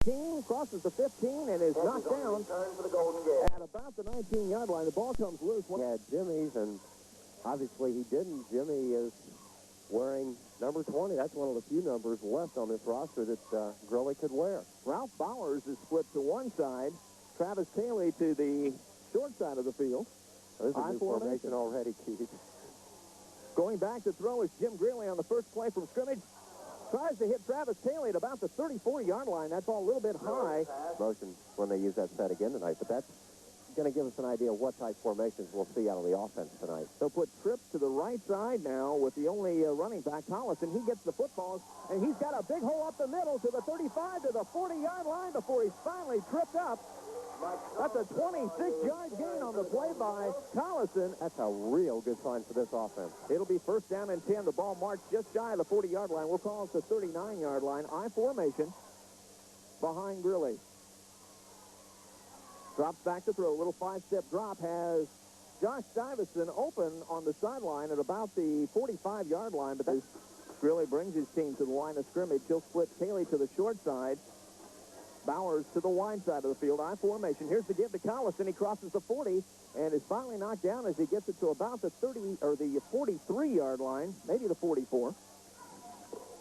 14, crosses the 15, and is knocked down at about the 19-yard line. The ball comes loose. He had Jimmy's, and obviously he didn't. Jimmy is wearing number 20. That's one of the few numbers left on this roster that Gurley could wear. Ralph Bowers is split to one side. Travis Taylor to the short side of the field. There's a new formation already, Keith. Going back to throw is Jim Greeley on the first play from scrimmage. Tries to hit Travis Taylor at about the 34-yard line. That's all a little bit high. Motion when they use that set again tonight, but that's going to give us an idea of what type formations we'll see out of the offense tonight. They'll put Tripp to the right side now with the only running back, Collison. He gets the football, and he's got a big hole up the middle to the 35 to the 40-yard line before he's finally tripped up. That's a 26-yard gain on the play by Collison. That's a real good sign for this offense. It'll be first down and 10. The ball marched just shy of the 40-yard line. We'll call it the 39-yard line. I formation behind Gurley. Drops back to throw. A little 5-step drop has Josh Stuyvesant open on the sideline at about the 45-yard line. But Gurley brings his team to the line of scrimmage. He'll split Taylor to the short side. Bowers to the wide side of the field. I formation. Here's the give to Collison. He crosses the 40 and is finally knocked down as he gets it to about the 30 or the 43-yard line, maybe the 44.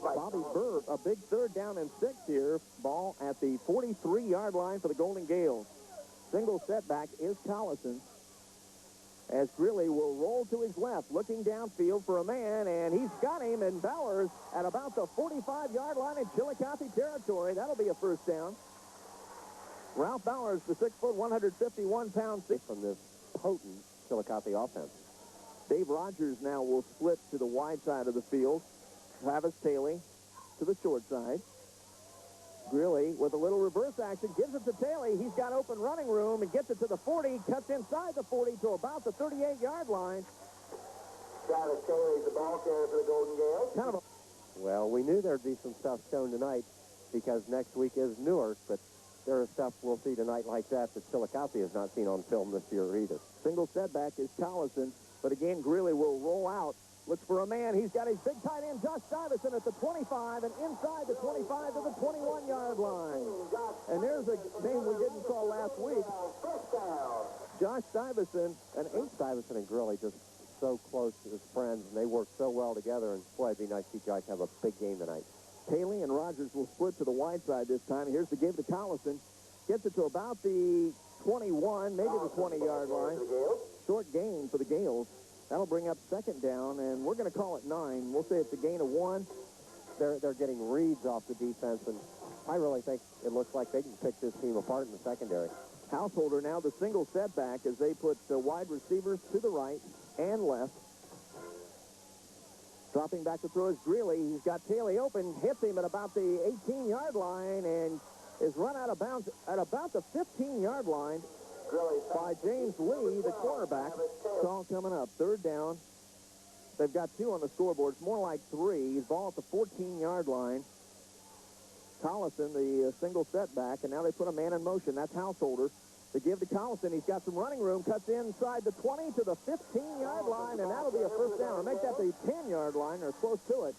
Bobby Burr, a big third down and 6 here. Ball at the 43-yard line for the Golden Gales. Single setback is Collison, as Gurley will roll to his left, looking downfield for a man, and he's got him, and Bowers at about the 45-yard line in Chillicothe territory. That'll be a first down. Ralph Bowers, the 6-foot, 151-pound from this potent Chillicothe offense. Dave Rogers now will split to the wide side of the field. Travis Taylor to the short side. Gurley with a little reverse action, gives it to Taylor. He's got open running room and gets it to the 40, cuts inside the 40 to about the 38-yard line. Travis Taylor's the ball carrier for the Golden Gales. Kind of a well, we knew there'd be some stuff shown tonight because next week is Newark, but there is stuff we'll see tonight like that Chillicothe has not seen on film this year either. Single setback is Collison, but again, Greeley will roll out. Looks for a man. He's got his big tight end, Josh Stuyvesant, at the 25 and inside the 25 to the 21-yard line. And there's a name we didn't call last week. Josh Stuyvesant, and Stuyvesant and Gurley just so close as friends, and they work so well together. And boy, it'd be nice to see Josh have a big game tonight. Taylor and Rogers will split to the wide side this time. Here's the give to Collison. Gets it to about the 21, maybe the 20-yard line. Short gain for the Gales. That'll bring up second down, and we're going to call it 9. We'll say it's a gain of 1. They're getting reads off the defense, and I really think it looks like they can pick this team apart in the secondary. Householder now the single setback as they put the wide receivers to the right and left. Dropping back to throw is Greeley. He's got Taylor open, hits him at about the 18-yard line, and is run out of bounds at about the 15-yard line by James Lee, the quarterback. Call coming up. Third down. They've got 2 on the scoreboard. It's more like 3. He's ball at the 14-yard line. Collison, the single setback, and now they put a man in motion. That's Householder. To give to Collison, he's got some running room. Cuts inside the 20 to the 15-yard line, and that'll be a first down. Or make that the 10-yard line, or close to it.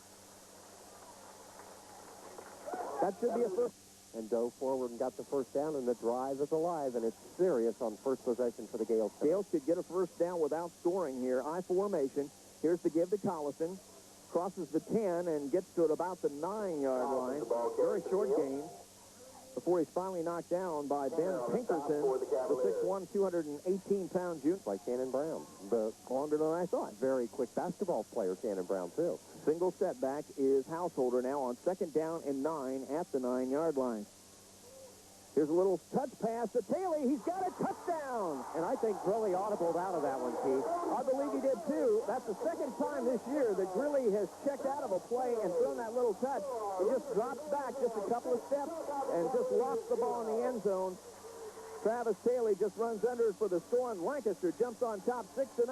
That should be a first. And dove forward and got the first down, and the drive is alive, and it's serious on first possession for the Gales. Gales could get a first down without scoring here. I formation. Here's the give to Collison. Crosses the 10 and gets to it about the 9-yard line. Very short gain before he's finally knocked down by Ben Pinkerton, the 6'1", 218-pound junior. Like Shannon Brown. But longer than I thought. Very quick basketball player, Shannon Brown, too. Single setback is Householder now on second down and 9 at the 9-yard line. Here's a little touch pass to Taylor. He's got a touchdown. And I think Gurley audibled out of that one, Keith. I believe he did, too. That's the second time this year that Gurley has checked out of a play and thrown that little touch. He just drops back just a couple of steps and just locks the ball in the end zone. Travis Taylor just runs under for the score, and Lancaster jumps on top 6-0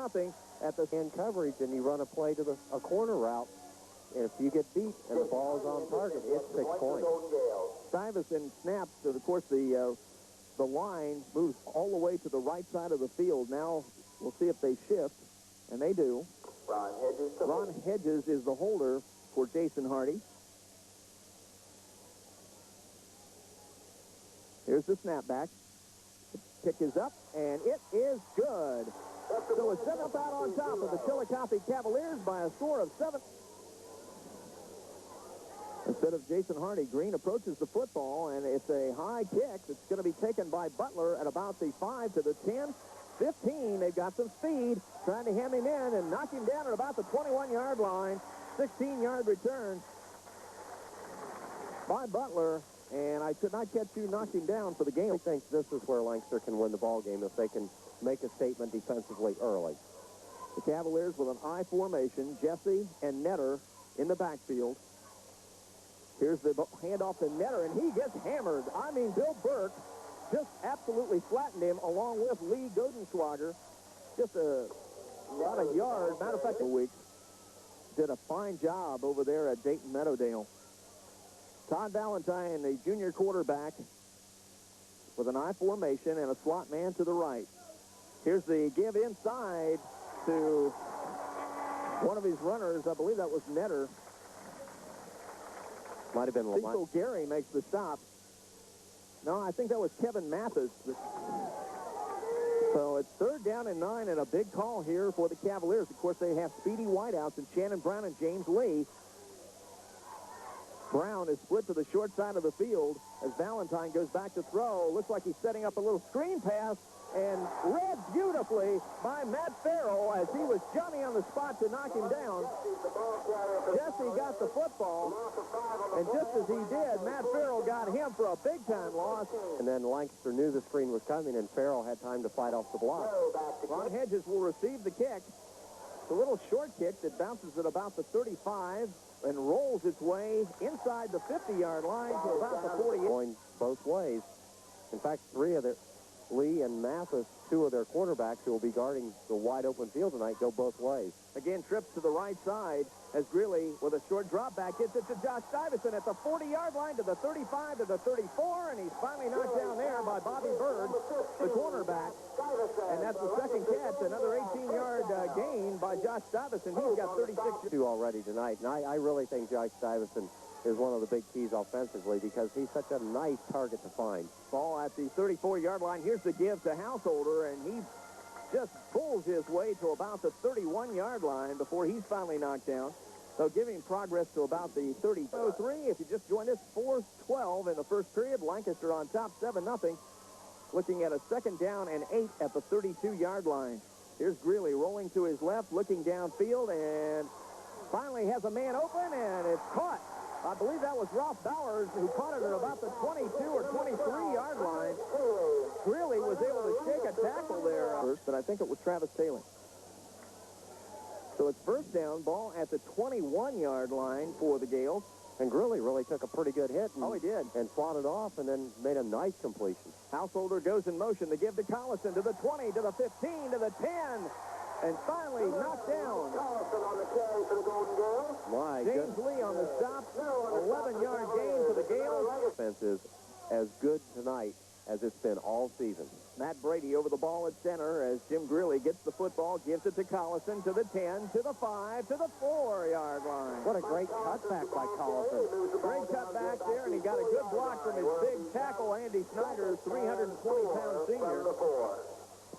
at the end coverage, and you run a play to a corner route. And if you get beat and the ball is on target, it's 6 points. Stuyvesant snaps, and of course the line moves all the way to the right side of the field. Now we'll see if they shift, and they do. Ron Hedges is the holder for Jason Hardy. Here's the snapback. The kick is up, and it is good. So a 7th out on top of the Chillicothe Cavaliers by a score of 7. Instead of Jason Hardy, Green approaches the football, and it's a high kick that's going to be taken by Butler at about the 5 to the 10. 15, they've got some speed, trying to hem him in and knock him down at about the 21-yard line. 16-yard return by Butler, and I could not catch who knocked him down for the game. I think this is where Lancaster can win the ball game if they can make a statement defensively early. The Cavaliers with an I formation, Jesse and Netter in the backfield. Here's the handoff to Netter, and he gets hammered. I mean, Bill Burke just absolutely flattened him along with Lee Godenswager. Just about a yard. Matter of fact, week did a fine job over there at Dayton Meadowdale. Todd Valentine, the junior quarterback, with an I formation and a slot man to the right. Here's the give inside to one of his runners. I believe that was Netter. Might have been Lamont. Cecil Gary makes the stop. No, I think that was Kevin Mathis. So it's 3rd down and 9, and a big call here for the Cavaliers. Of course, they have speedy wideouts in Shannon Brown and James Lee. Brown is split to the short side of the field as Valentine goes back to throw. Looks like he's setting up a little screen pass, and read beautifully by Matt Farrell as he was jumping on the spot to knock him down. Jesse got the football, and just as he did, Matt Farrell got him for a big-time loss. And then Lancaster knew the screen was coming, and Farrell had time to fight off the block. Ron Hedges will receive the kick. It's a little short kick that bounces at about the 35 and rolls its way inside the 50-yard line to about the 48. Going both ways. In fact, Lee and Mathis, 2 of their quarterbacks who will be guarding the wide-open field tonight, go both ways. Again, trips to the right side as Greeley, with a short drop back, gets it to Josh Stuyvesant at the 40-yard line to the 35 to the 34, and he's finally knocked down there by Bobby Bird, the cornerback. And that's the second catch, another 18-yard gain by Josh Stuyvesant. He's got 36. 2 already tonight, and I really think Josh Stuyvesant is one of the big keys offensively because he's such a nice target to find. Ball at the 34-yard line. Here's the give to Householder, and he just pulls his way to about the 31-yard line before he's finally knocked down. So giving progress to about the 30-03. If you just joined us, 4-12 in the first period. Lancaster on top, 7-0. Looking at a 2nd down and 8 at the 32-yard line. Here's Greeley rolling to his left, looking downfield, and finally has a man open, and it's caught. I believe that was Ross Bowers who caught it at about the 22 or 23-yard line. Greeley was able to shake a tackle there first, but I think it was Travis Taylor. So it's 1st down, ball at the 21-yard line for the Gales. And Greeley really took a pretty good hit. Oh, he did. And fought it off and then made a nice completion. Householder goes in motion to give to Collison, to the 20, to the 15, to the 10. And finally knocked down. My James Lee on the stop. 11-yard gain for the Gales. Defense is as good tonight as it's been all season. Matt Brady over the ball at center as Jim Greeley gets the football, gives it to Collison, to the 10, to the 5, to the 4-yard line. What a great cutback by Collison. Great cutback there, and he got a good block from his big tackle, Andy Snyder, 320-pound senior.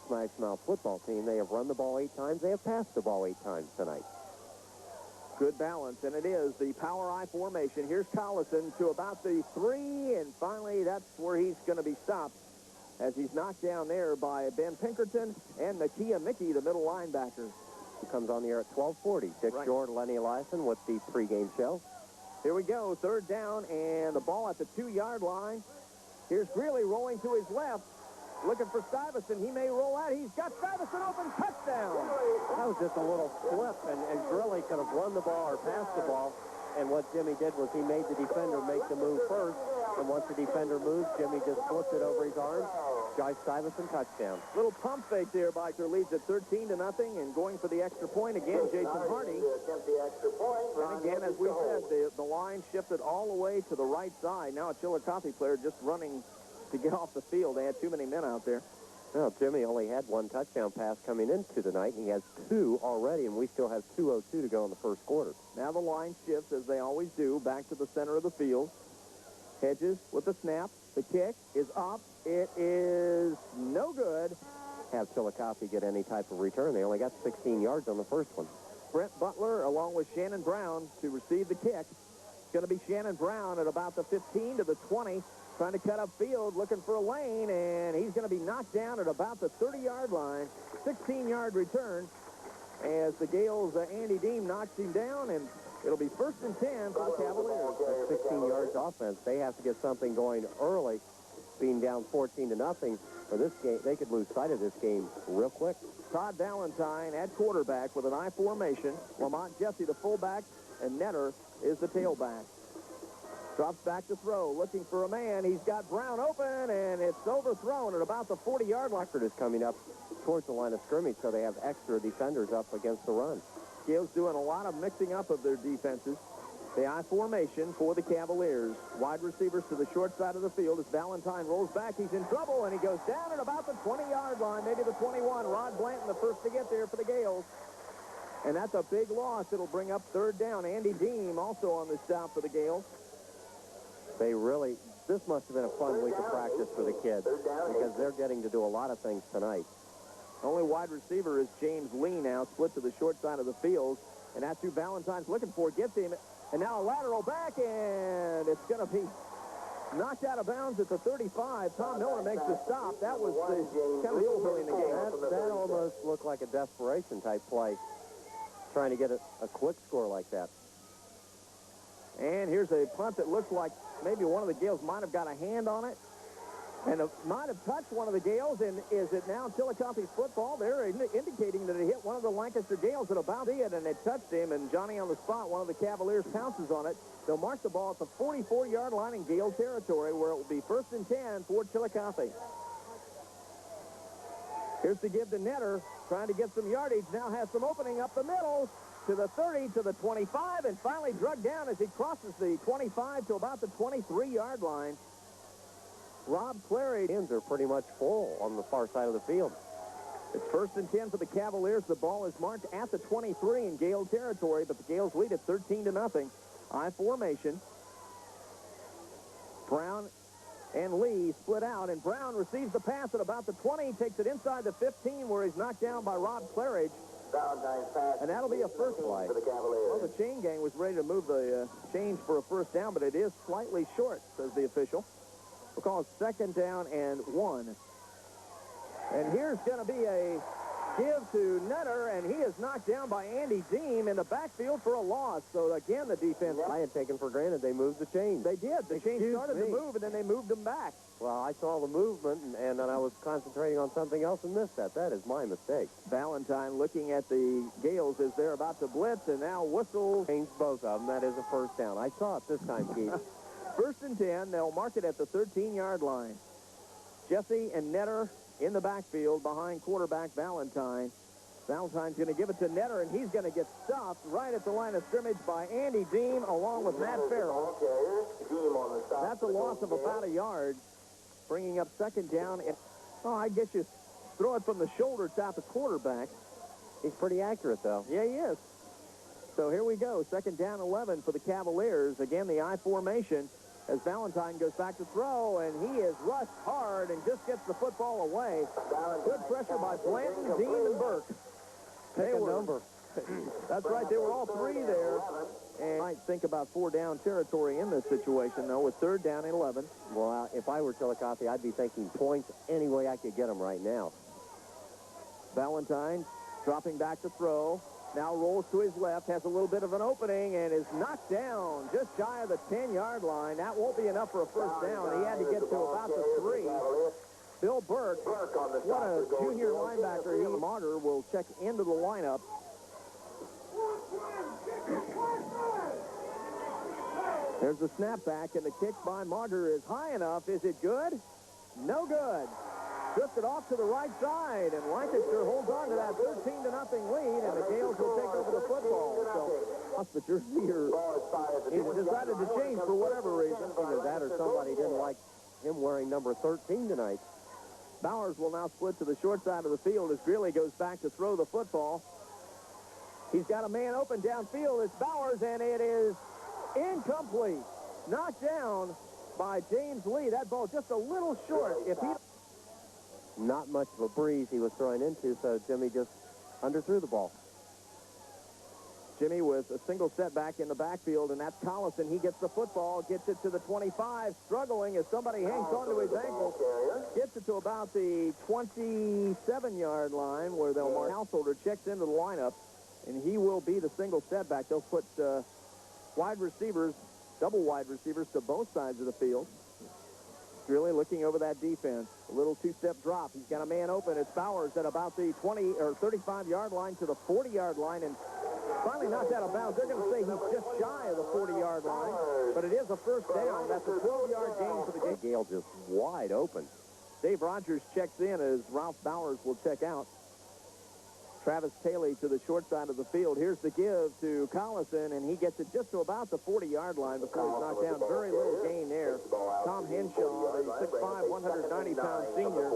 Smash Mouth football team. They have run the ball 8 times. They have passed the ball 8 times tonight. Good balance, and it is the power I formation. Here's Collison to about the 3, and finally that's where he's going to be stopped as he's knocked down there by Ben Pinkerton and Nakia Mickey, the middle linebacker. Who comes on the air at 12:40. Dick Short, Lenny Eliason with the pregame show. Here we go, 3rd down, and the ball at the 2-yard line. Here's Greeley rolling to his left. Looking for Stuyvesant. He may roll out. He's got Stuyvesant open. Touchdown. That was just a little slip, and Greeley could have run the ball or passed the ball. And what Jimmy did was he made the defender make the move first. And once the defender moves, Jimmy just flipped it over his arm. Josh Stuyvesant touchdown. Little pump fake there. Biker leads at 13-0 and going for the extra point again, Jason Hardy. And again, as we said, the line shifted all the way to the right side. Now a Chillicothe player just running to get off the field. They had too many men out there. Well, Jimmy only had 1 touchdown pass coming into the night, and he has 2 already, and we still have 2:02 to go in the first quarter. Now the line shifts, as they always do, back to the center of the field. Hedges with the snap. The kick is up. It is no good. Have Chillicothe get any type of return. They only got 16 yards on the first one. Brent Butler along with Shannon Brown to receive the kick. It's going to be Shannon Brown at about the 15 to the 20, trying to cut up field, looking for a lane, and he's going to be knocked down at about the 30-yard line. 16-yard return as the Gales' Andy Deem knocks him down, and it'll be 1st and 10 for the Cavaliers. 16 yards offense. They have to get something going early, being down 14 to nothing. For this game, they could lose sight of this game real quick. Todd Valentine at quarterback with an I formation. Lamont Jesse, the fullback, and Netter is the tailback. Drops back to throw, looking for a man. He's got Brown open, and it's overthrown at about the 40-yard line. Record is coming up towards the line of scrimmage, so they have extra defenders up against the run. Gales doing a lot of mixing up of their defenses. The I formation for the Cavaliers. Wide receivers to the short side of the field as Valentine rolls back. He's in trouble, and he goes down at about the 20-yard line, maybe the 21. Rod Blanton, the first to get there for the Gales. And that's a big loss. It'll bring up 3rd down. Andy Deem also on the stop for the Gales. This must have been a fun week of practice for the kids because they're getting to do a lot of things tonight. Only wide receiver is James Lee now, split to the short side of the field. And that's who Valentine's looking for. Gets him. And now a lateral back, and it's going to be knocked out of bounds at the 35. Tom Miller makes the stop. That was kind of early in the game. That almost looked like a desperation-type play, trying to get a quick score like that. And here's a punt that looks like maybe one of the Gales might have got a hand on it. And it might have touched one of the Gales, and is it now Chillicothe's football? They're indicating that it hit one of the Lancaster Gales at about it, and it touched him, and Johnny on the spot, one of the Cavaliers pounces on it. They'll mark the ball at the 44-yard line in Gale territory, where it will be 1st and 10 for Chillicothe. Here's the give to Netter, trying to get some yardage, now has some opening up the middle, to the 30, to the 25, and finally drugged down as he crosses the 25 to about the 23-yard line. Rob Clary. Ends are pretty much full on the far side of the field. It's 1st and 10 for the Cavaliers. The ball is marked at the 23 in Gale territory, but the Gales lead at 13 to nothing. I formation. Brown and Lee split out, and Brown receives the pass at about the 20, takes it inside the 15, where he's knocked down by Rob Claridge. And that'll be a first play. Well, the chain gang was ready to move the chains for a 1st down, but it is slightly short, says the official. We'll call it 2nd down and 1. And here's going to be a give to Netter, and he is knocked down by Andy Deem in the backfield for a loss. So, again, the defense... I had taken for granted they moved the chains. They did. The chains started to move, and then they moved them back. Well, I saw the movement, and then I was concentrating on something else and missed that. That is my mistake. Valentine looking at the Gales as they're about to blitz, and now whistles. Changed both of them. That is a 1st down. I saw it this time, Keith. 1st and 10. They'll mark it at the 13-yard line. Jesse and Netter in the backfield behind quarterback Valentine. Valentine's going to give it to Netter, and he's going to get stopped right at the line of scrimmage by Andy Deem along with Matt Farrell. That's a loss of about a yard, bringing up 2nd down. I guess you throw it from the shoulder. It's out the quarterback. He's pretty accurate, though. Yeah, he is. So here we go. 2nd down 11 for the Cavaliers. Again, the I formation as Valentine goes back to throw, and he is rushed hard and just gets the football away. Good pressure by Blanton, Dean, and Burke. Pick a number. That's right. They were all 3 there. And might think about 4 down territory in this situation, though, with 3rd down and 11. Well, if I were Chillicothe, I'd be thinking points any way I could get them right now. Valentine dropping back to throw. Now rolls to his left, has a little bit of an opening, and is knocked down just shy of the 10-yard line. That won't be enough for a 1st down. He had to get to about the 3. Bill Burke, what a junior linebacker. Martyr will check into the lineup. There's the snapback, and the kick by Martyr is high enough. Is it good? No good. Drifted off to the right side, and Lancaster holds on to that 13-0 lead, and the Gales will take over the football. So, but your leader, he decided to change for whatever reason. Either that or somebody didn't like him wearing number 13 tonight. Bowers will now split to the short side of the field as Greeley goes back to throw the football. He's got a man open downfield. It's Bowers, and it is incomplete. Knocked down by James Lee. That ball just a little short. If he... Not much of a breeze he was throwing into, so Jimmy just underthrew the ball. Jimmy with a single setback in the backfield, and that's Collison. He gets the football, gets it to the 25, struggling as somebody hangs onto his ankle. Gets it to about the 27-yard line where they'll mark. Householder checks into the lineup, and he will be the single setback. They'll put wide receivers, double wide receivers to both sides of the field. Really looking over that defense. A little two-step drop. He's got a man open. It's Bowers at about the 20 or 35-yard line to the 40-yard line, and finally knocked out of bounds. They're going to say he's just shy of the 40-yard line, but it is a first down. That's a 12-yard gain for the game. Gale just wide open. Dave Rogers checks in as Ralph Bowers will check out. Travis Taylor to the short side of the field. Here's the give to Collison, and he gets it just to about the 40-yard line before he's knocked down. Very little gain there. Tom Henshaw, the 6'5", 190-pound senior,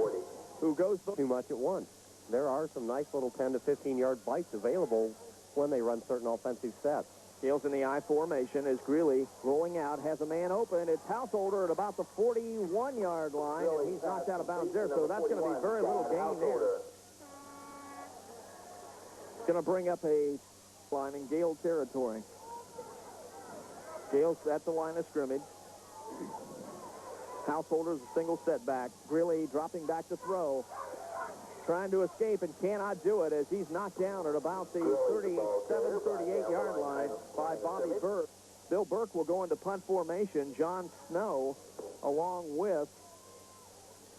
who goes too much at once. There are some nice little 10 to 15-yard bites available when they run certain offensive sets. Gales in the I formation as Greeley rolling out, has a man open. It's Householder at about the 41-yard line, and he's knocked out of bounds there, so that's going to be very little gain there. It's going to bring up a line in Gale territory. Gale's at the line of scrimmage. Householder's a single setback. Greeley dropping back to throw. Trying to escape and cannot do it as he's knocked down at about the 37, 38-yard line by Bobby Burke. Bill Burke will go into punt formation. John Snow along with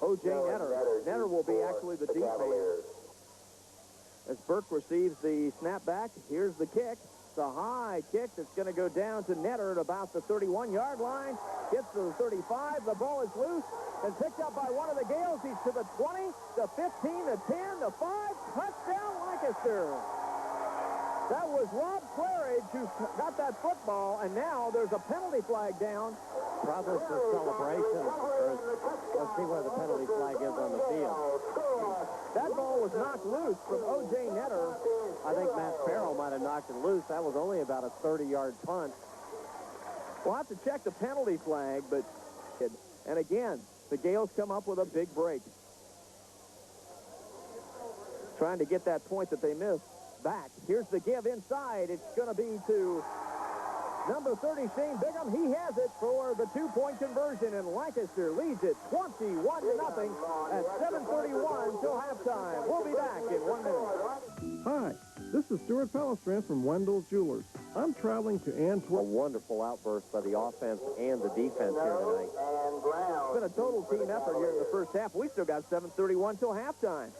O.J. Netter. Netter will be actually the deep man. As Burke receives the snap back, here's the kick. It's a high kick that's going to go down to Netter at about the 31-yard line. Gets to the 35. The ball is loose and picked up by one of the Gales. He's to the 20, the 15, the 10, the 5. Touchdown, Lancaster. That was Rob Claridge who got that football, and now there's a penalty flag down. Probably for celebration. Let's see where the penalty flag is on the field. That ball was knocked loose from O.J. Netter. I think Matt Farrell might have knocked it loose. That was only about a 30-yard punt. We'll have to check the penalty flag, but... And again, the Gales come up with a big break. Trying to get that point that they missed back. Here's the give inside. It's going to be to number 30, Shane Bigham. He has it for the two-point conversion, and Lancaster leads it 21-0 at 7:31 till halftime. We'll be back in 1 minute. Hi, this is Stuart Pellestrand from Wendell's Jewelers. I'm traveling to Antwerp. A wonderful outburst by the offense and the defense here tonight. It's been a total team effort here in the first half. We still got 7:31 till halftime.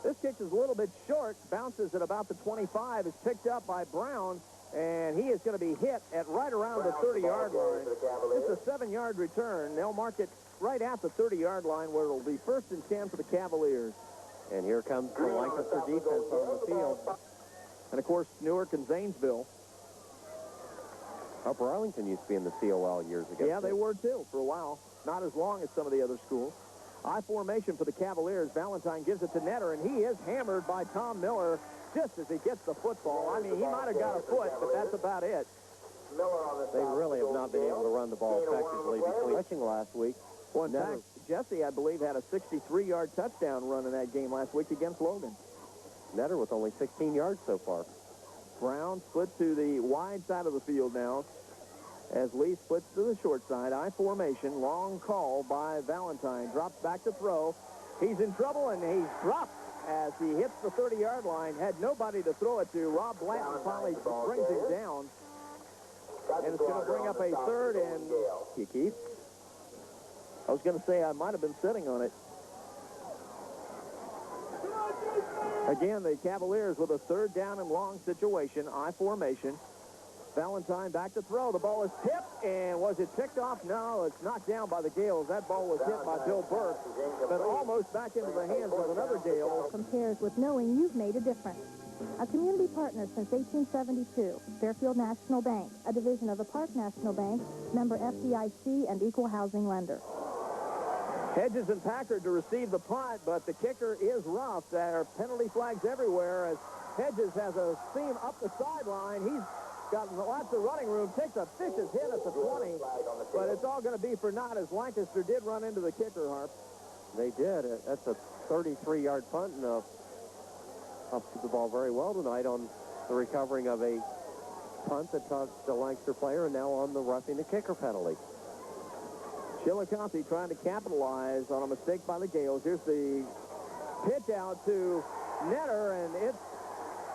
This kick is a little bit short, bounces at about the 25, is picked up by Brown, and he is going to be hit at right around the 30-yard line. It's a 7-yard return. They'll mark it right at the 30-yard line where it'll be 1st and 10 for the Cavaliers. And here comes the Lancaster defense on the field. And, of course, Newark and Zanesville. Upper Arlington used to be in the COL years ago. Yeah, they were, too, for a while. Not as long as some of the other schools. I formation for the Cavaliers. Valentine gives it to Netter, and he is hammered by Tom Miller just as he gets the football. I mean, he might have got a foot, but that's about it. They really have not been able to run the ball effectively between rushing last week. Well, in fact, Jesse, I believe, had a 63-yard touchdown run in that game last week against Logan. Netter with only 16 yards so far. Brown splits to the wide side of the field now as Lee splits to the short side. I formation, long call by Valentine. Drops back to throw. He's in trouble, and he's dropped as he hits the 30-yard line. Had nobody to throw it to. Rob Blanton finally brings him down. And it's going to bring up a 3rd and... Keith? I was going to say I might have been sitting on it. Again, the Cavaliers with a 3rd down and long situation. I formation. Valentine back to throw. The ball is tipped, and was it picked off? No, it's knocked down by the Gales. That ball was hit by Bill Burke, but almost back into the hands of another Gale. Compares with knowing you've made a difference. A community partner since 1872, Fairfield National Bank, a division of the Park National Bank, member FDIC, and equal housing lender. Hedges and Packard to receive the punt, but the kicker is rough. There are penalty flags everywhere as Hedges has a seam up the sideline. He's got lots of running room, takes a vicious hit at the 20, but it's all going to be for naught as Lancaster did run into the kicker, Harp. They did. That's a 33-yard punt, and up the ball very well tonight on the recovering of a punt that touched the Lancaster player, and now on the roughing the kicker penalty. Chillicothe trying to capitalize on a mistake by the Gales. Here's the pitch out to Netter, and it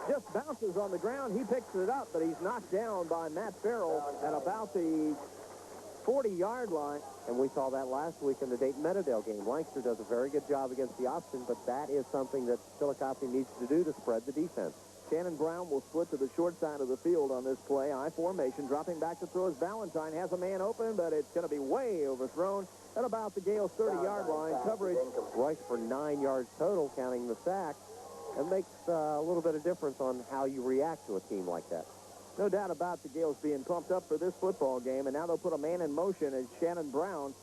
just bounces on the ground. He picks it up, but he's knocked down by Matt Farrell at about the 40-yard line. And we saw that last week in the Dayton-Meadowdale game. Lancaster does a very good job against the option, but that is something that Chillicothe needs to do to spread the defense. Shannon Brown will split to the short side of the field on this play. I formation, dropping back to throw as Valentine has a man open, but it's going to be way overthrown at about the Gales' 30-yard line. Coverage rushed for 9 yards total, counting the sack. It makes a little bit of difference on how you react to a team like that. No doubt about the Gales being pumped up for this football game, and now they'll put a man in motion as Shannon Brown,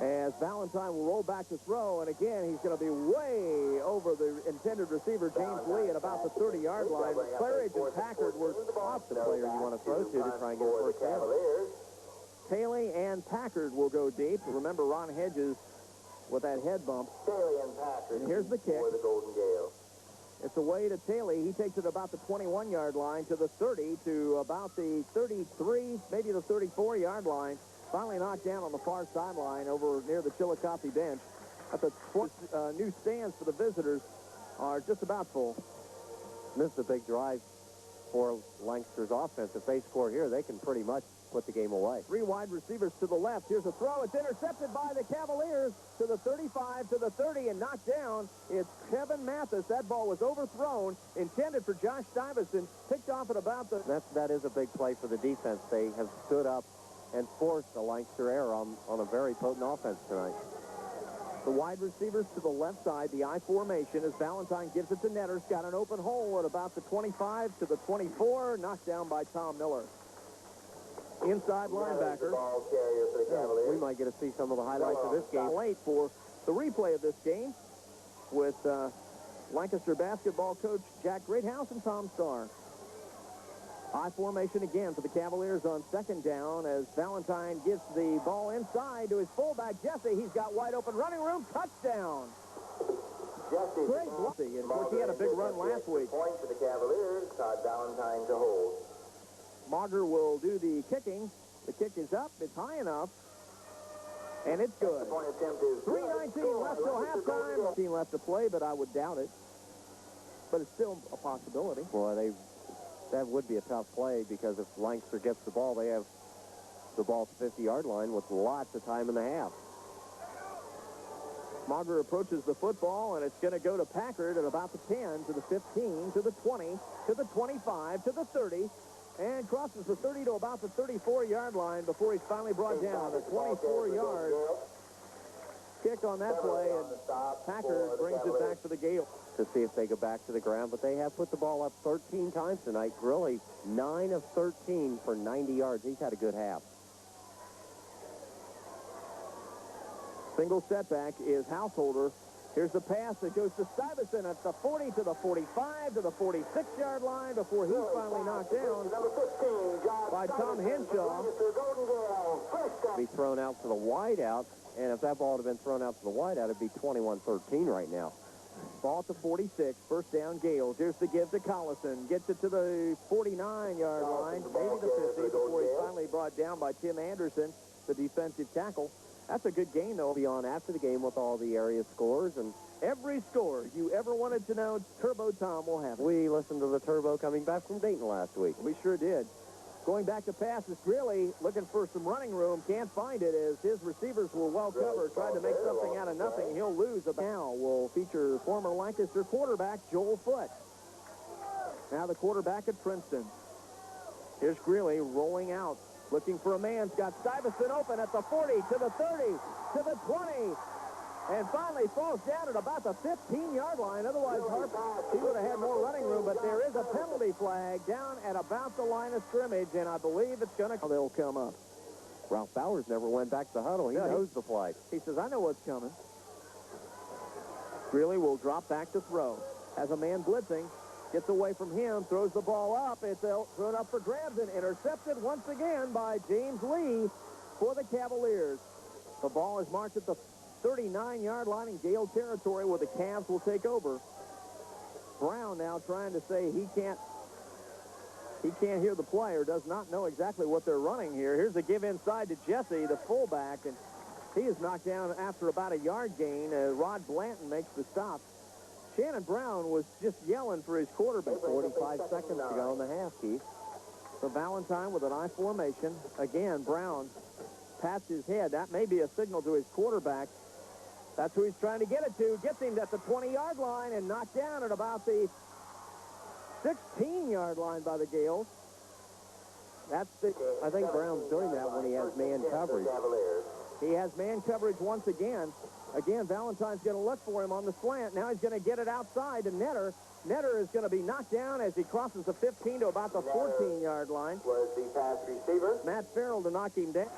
as Valentine will roll back to throw, and again, he's going to be way over the intended receiver, James Lee, at about the 30-yard line. Claridge and Packard were off the player you want to throw to try and get a first down. Taylor and Packard will go deep. Remember Ron Hedges with that head bump. And here's the kick. It's away to Taylor. He takes it about the 21-yard line to the 30, to about the 33, maybe the 34-yard line. Finally knocked down on the far sideline over near the Chillicothe bench. At the new stands for the visitors are just about full. This is a big drive for Lancaster's offense. If they score here, they can pretty much put the game away. 3 wide receivers to the left. Here's a throw. It's intercepted by the Cavaliers to the 35, to the 30, and knocked down. It's Kevin Mathis. That ball was overthrown, intended for Josh Stuyvesant, picked off at about the... That is a big play for the defense. They have stood up and forced a Lancaster error on a very potent offense tonight. The wide receivers to the left side, the I formation, as Valentine gives it to Netter's. Got an open hole at about the 25 to the 24, knocked down by Tom Miller. Inside linebacker. We might get to see some of the highlights of this game. Late for the replay of this game with Lancaster basketball coach Jack Greathouse and Tom Starr. I formation again for the Cavaliers on second down as Valentine gives the ball inside to his fullback, Jesse. He's got wide open running room. Touchdown. Great Jesse. And of course, he had a big run last week. Point for the Cavaliers. Todd Valentine to hold. Mager will do the kicking. The kick is up. It's high enough. And it's good. 3:19 left till halftime. 15 left to play, but I would doubt it. But it's still a possibility. Boy, that would be a tough play, because if Lancaster gets the ball, they have the ball at the 50-yard line with lots of time in the half. Mager approaches the football, and it's going to go to Packard at about the 10, to the 15, to the 20, to the 25, to the 30, and crosses the 30 to about the 34-yard line before he's finally brought down. A 24-yard kick on that play, and Packard brings it back for the Gales. To see if they go back to the ground, but they have put the ball up 13 times tonight. Grilly, 9 of 13 for 90 yards. He's had a good half. Single setback is Householder. Here's the pass that goes to Stuyvesant at the 40, to the 45, to the 46-yard line before he's finally knocked down by Tom Henshaw. Be thrown out to the wideout, and if that ball had been thrown out to the wideout, it'd be 21-13 right now. Ball to 46, first down Gales. Here's the give to Collison. Gets it to the 49-yard line, maybe the 50, before he's finally brought down by Tim Anderson, the defensive tackle. That's a good game, though. Be on after the game with all the area scores, and every score you ever wanted to know, Turbo Tom will have it. We listened to the Turbo coming back from Dayton last week. We sure did. Going back to pass is Greeley looking for some running room. Can't find it as his receivers were well covered. Tried to make something out of nothing. He'll lose. Now will feature former Lancaster quarterback Joel Foote. Now the quarterback at Princeton. Here's Greeley rolling out. Looking for a man. Got Stuyvesant open at the 40, to the 30, to the 20. And finally falls down at about the 15-yard line. Otherwise, Harp, he would have had more running room. But there is a penalty flag down at about the line of scrimmage, and I believe it's going to... They'll come up. Ralph Bowers never went back to the huddle. He knows the play. He says, I know what's coming. Greeley will drop back to throw. Has a man blitzing. Gets away from him, throws the ball up. It's thrown up for grabs and intercepted once again by James Lee for the Cavaliers. The ball is marked at the 39-yard line in Gale territory where the Cavs will take over. Brown now trying to say he can't hear the play or does not know exactly what they're running here. Here's a give inside to Jesse, the fullback, and he is knocked down after about a yard gain. Rod Blanton makes the stop. Shannon Brown was just yelling for his quarterback. 45 seconds to go in the half, Keith. So Valentine with an I formation. Again, Brown past his head. That may be a signal to his quarterback. That's who he's trying to get it to. Gets him at the 20-yard line and knocked down at about the 16-yard line by the Gales. I think Brown's doing that when he has man coverage. He has man coverage once again. Again, Valentine's going to look for him on the slant. Now he's going to get it outside to Netter. Netter is going to be knocked down as he crosses the 15 to about the 14-yard line. Was the pass receiver. Matt Farrell to knock him down.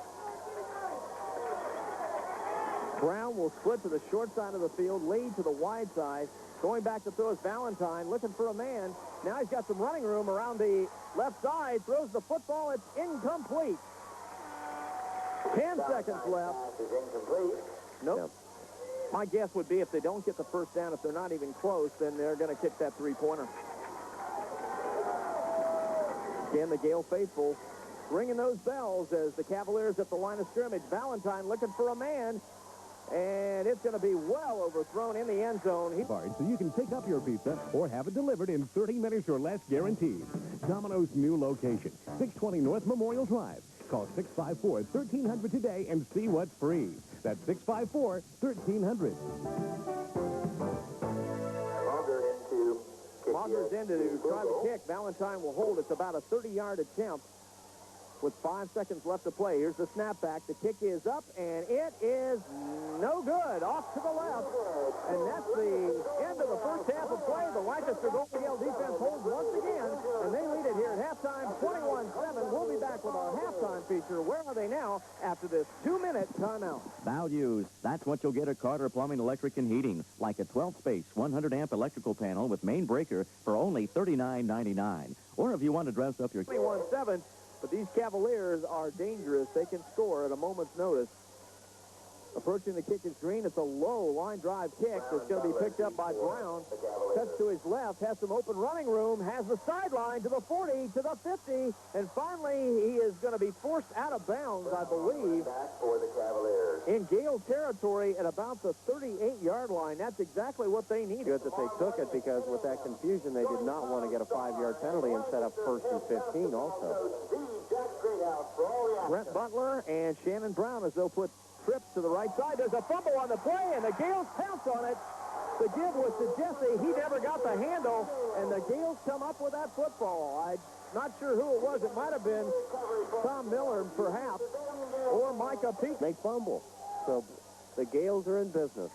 Brown will split to the short side of the field, lead to the wide side. Going back to throw is Valentine, looking for a man. Now he's got some running room around the left side, throws the football. It's incomplete. 10 seconds left. Is incomplete. Nope. Yep. My guess would be if they don't get the first down, if they're not even close, then they're going to kick that three-pointer. Again, the Gale faithful ringing those bells as the Cavaliers at the line of scrimmage. Valentine looking for a man, and it's going to be well overthrown in the end zone. So you can pick up your pizza or have it delivered in 30 minutes or less guaranteed. Domino's new location, 620 North Memorial Drive. Call 654-1300 today and see what's free. That's 654-1300. Maugers in to try the kick. Valentine will hold. It's about a 30-yard attempt with 5 seconds left to play. Here's the snapback. The kick is up, and it is no good. Off to the left. And that's the end of the first half of play. The Lancaster Golden Gale defense holds once again, and they lead it here at halftime, 21-7. We'll be back with our halftime feature. Where are they now after this 2-minute timeout? Values. That's what you'll get at Carter Plumbing, Electric, and Heating. Like a 12-space, 100-amp electrical panel with main breaker for only $39.99. Or if you want to dress up your... 21-7. But these Cavaliers are dangerous. They can score at a moment's notice. Approaching the kick is Green. It's a low line drive kick that's going to be picked up by Brown. Cuts to his left, has some open running room, has the sideline to the 40, to the 50, and finally he is going to be forced out of bounds, I believe, in Gale territory at about the 38-yard line. That's exactly what they needed. Good that they took it, because with that confusion, they did not want to get a 5-yard penalty and set up 1st and 15 also. Brent Butler and Shannon Brown as they'll put trips to the right side. There's a fumble on the play, and the Gales pounce on it. The give was to Jesse. He never got the handle, and the Gales come up with that football. I'm not sure who it was. It might have been Tom Miller, perhaps, or Micah Peake. They fumble. So the Gales are in business.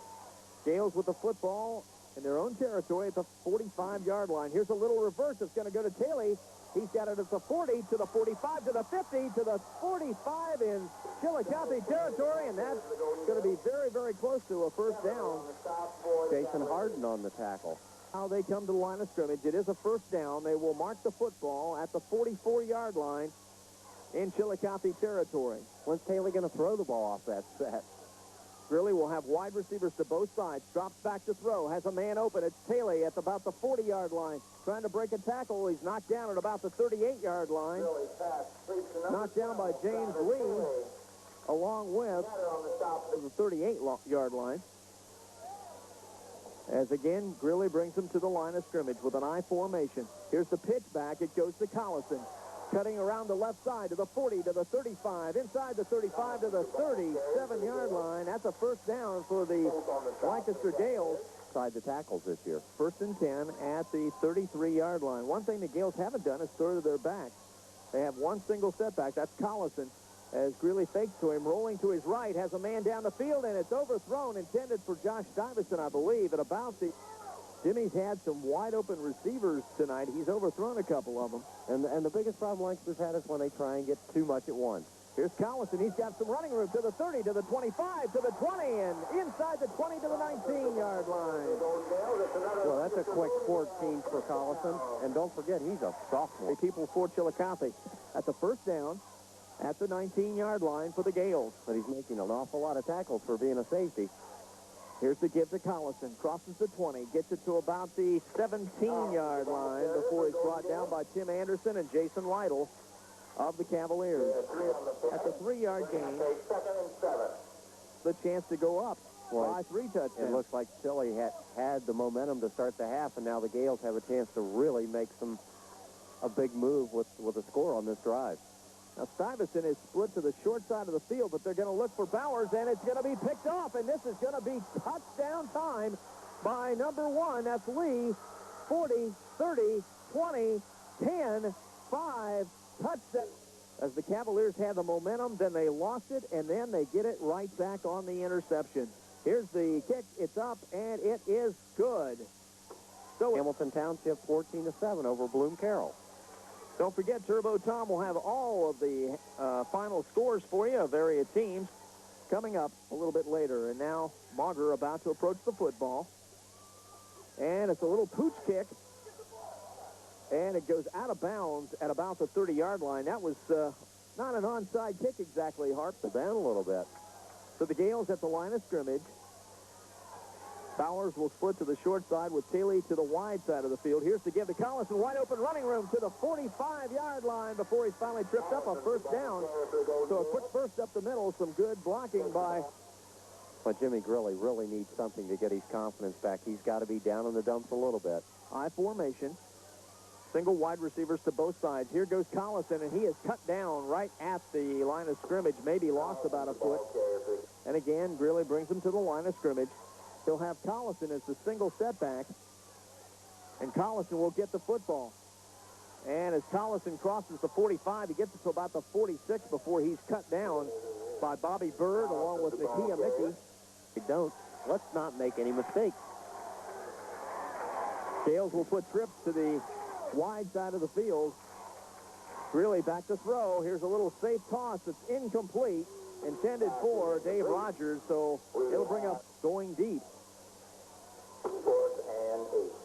Gales with the football in their own territory at the 45-yard line. Here's a little reverse. It's going to go to Taylor. He's got it at the 40, to the 45, to the 50, to the 45 in Chillicothe territory, and that's going to be very, very close to a first down. Jason Harden on the tackle. Now they come to the line of scrimmage. It is a first down. They will mark the football at the 44-yard line in Chillicothe territory. When's Taylor going to throw the ball off that set? Grilly will have wide receivers to both sides. Drops back to throw. Has a man open. It's Taylor at about the 40-yard line. Trying to break a tackle. He's knocked down at about the 38-yard line. Knocked down by James Lee, along with the 38-yard line. As again, Grilly brings him to the line of scrimmage with an I formation. Here's the pitch back. It goes to Collison. Cutting around the left side to the 40, to the 35, inside the 35 to the 37-yard line. That's a first down for the Lancaster Gales. Side the tackles this year. 1st and 10 at the 33-yard line. One thing the Gales haven't done is throw to their back. They have one single setback. That's Collison. As Greeley fakes to him, rolling to his right, has a man down the field, and it's overthrown, intended for Josh Stuyvesant, I believe, at about the... Jimmy's had some wide-open receivers tonight. He's overthrown a couple of them. And the biggest problem Lancaster's had is when they try and get too much at once. Here's Collison. He's got some running room to the 30, to the 25, to the 20, and inside the 20 to the 19-yard line. Well, that's a quick 14 for Collison. And don't forget, he's a sophomore. People for Chillicothe at the first down at the 19-yard line for the Gales. But he's making an awful lot of tackles for being a safety. Here's the give to Collison. Crosses the 20. Gets it to about the 17-yard line before he's brought down by Tim Anderson and Jason Lytle of the Cavaliers. At the 3-yard gain, the chance to go up by 3 touchdowns. It looks like Chile had the momentum to start the half, and now the Gales have a chance to really make a big move with a score on this drive. Now, Stuyvesant is split to the short side of the field, but they're going to look for Bowers, and it's going to be picked off, and this is going to be touchdown time by number 1. That's Lee. 40, 30, 20, 10, 5, touchdown. As the Cavaliers had the momentum, then they lost it, and then they get it right back on the interception. Here's the kick. It's up, and it is good. So Hamilton Township 14-7 over Bloom Carroll. Don't forget, Turbo Tom will have all of the final scores for you of various teams coming up a little bit later. And now Mauger about to approach the football. And it's a little pooch kick. And it goes out of bounds at about the 30-yard line. That was not an onside kick exactly, Harp. Down a little bit. So the Gales at the line of scrimmage. Bowers will split to the short side with Taylor to the wide side of the field. Here's to give to Collison. Wide open running room to the 45-yard line before he's finally tripped up a first down. So a quick burst up the middle. Some good blocking by... But Jimmy Grilly really needs something to get his confidence back. He's got to be down in the dumps a little bit. High formation. Single wide receivers to both sides. Here goes Collison, and he is cut down right at the line of scrimmage. Maybe lost about a foot. And again, Grilly brings him to the line of scrimmage. He'll have Collison as the single setback, and Collison will get the football. And as Collison crosses the 45, he gets it to about the 46 before he's cut down by Bobby Bird along with Nakia Mickey. Let's not make any mistakes. Gales will put trips to the wide side of the field. Really back to throw. Here's a little safe toss that's incomplete, intended for Dave Rogers, so it'll bring up going deep.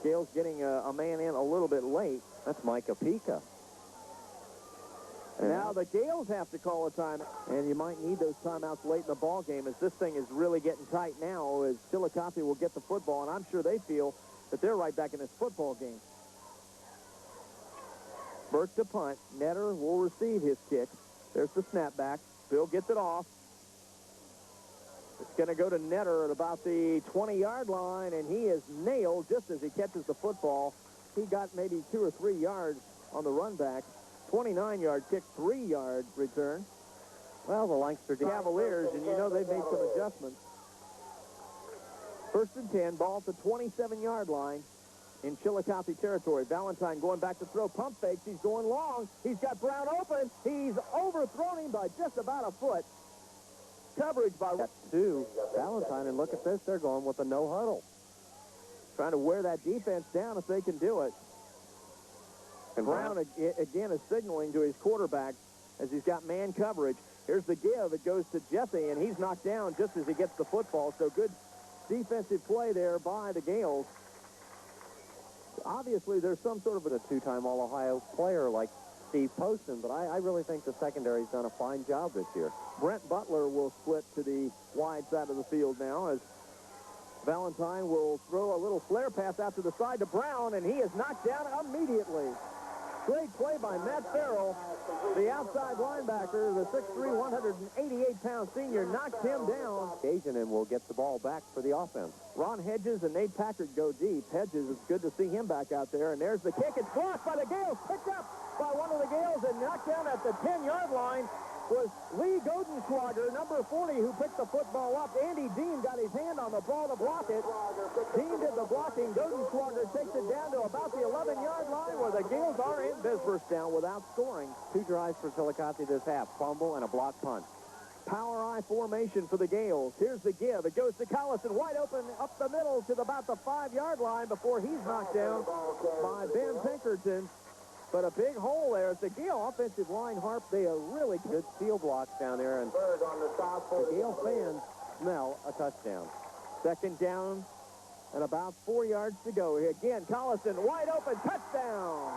Gales getting a man in a little bit late. That's Micah Pika. And now the Gales have to call a time, and you might need those timeouts late in the ball game as this thing is really getting tight now as Chillicothe will get the football, and I'm sure they feel that they're right back in this football game. Burke to punt. Netter will receive his kick. There's the snapback. Bill gets it off. It's going to go to Netter at about the 20-yard line, and he is nailed just as he catches the football. He got maybe 2 or 3 yards on the run back. 29-yard kick, 3-yard return. Well, the Lancaster Cavaliers, and you know they've made some adjustments. First and 10, ball at the 27-yard line in Chillicothe territory. Valentine going back to throw. Pump fakes. He's going long. He's got Brown open. He's overthrown him by just about a foot. Coverage by... That's 2. Valentine, and look at this. They're going with a no-huddle. Trying to wear that defense down if they can do it. And Brown, again, is signaling to his quarterback as he's got man coverage. Here's the give. It goes to Jesse, and he's knocked down just as he gets the football. So good defensive play there by the Gales. Obviously, there's some sort of a 2-time All-Ohio player like Steve Poston, but I really think the secondary's done a fine job this year. Brent Butler will split to the wide side of the field now as Valentine will throw a little flare pass out to the side to Brown, and he is knocked down immediately. Great play by Matt Farrell, the outside linebacker, the 6'3", 188-pound senior, knocks him down. Asian and will get the ball back for the offense. Ron Hedges and Nate Packard go deep. Hedges, it's good to see him back out there, and there's the kick. It's blocked by the Gales, picked up by one of the Gales, and knocked down at the 10-yard line was Lee Godenschlager, number 40, who picked the football up. Andy Dean got his hand on the ball to block it. Dean did the blocking. Godenschlager takes it down to about the 11-yard line where the Gales are in business down without scoring. 2 drives for Chillicothe this half, fumble and a block punt. Power I formation for the Gales. Here's the give. It goes to Collison, wide open up the middle to about the 5-yard line before he's knocked down by Ben Pinkerton. But a big hole there. It's the Gale offensive line, Harp. They are really Good steel blocks down there, and Bird on the south the Gale fans smell a touchdown. second down and about 4 yards to go. Again, Collison wide open, touchdown.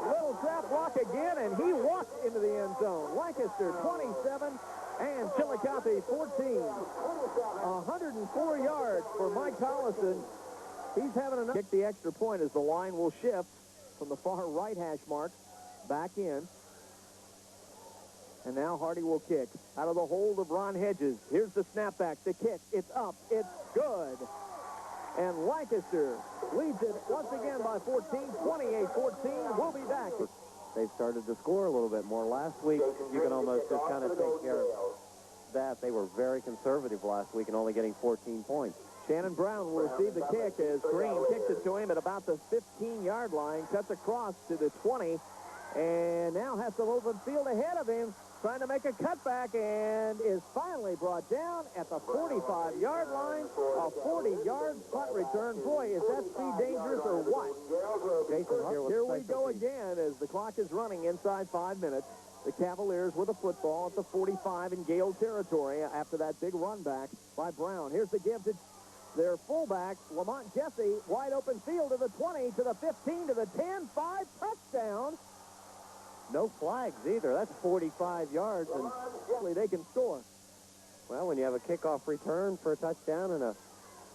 Little trap block again, and he walked into the end zone. Lancaster 27 and Chillicothe 14. 104 yards for Mike Collison. He's having enough. Kick the extra point as the line will shift from the far right hash mark back in. And now Hardy will kick out of the hold of Ron Hedges. Here's the snapback, the kick. It's up. It's good. And Lancaster leads it once again by 14, 28-14. We'll be back. They've started to score a little bit more. Last week, you can almost just kind of take care of that. They were very conservative last week and only getting 14 points. Shannon Brown will receive the kick as Green kicks it to him at about the 15-yard line, cuts across to the 20, and now has some open field ahead of him, trying to make a cutback, and is finally brought down at the 45-yard line. A 40-yard punt return. Boy, is that speed dangerous or what? Jason, Here we go again as the clock is running inside 5 minutes. The Cavaliers with a football at the 45 in Gale territory after that big run back by Brown. Here's the give to their fullback, Lamont Jesse, wide open field to the 20, to the 15, to the 10, 5, touchdown. no flags either. That's 45 yards, and Hopefully they can score. well, when you have a kickoff return for a touchdown and a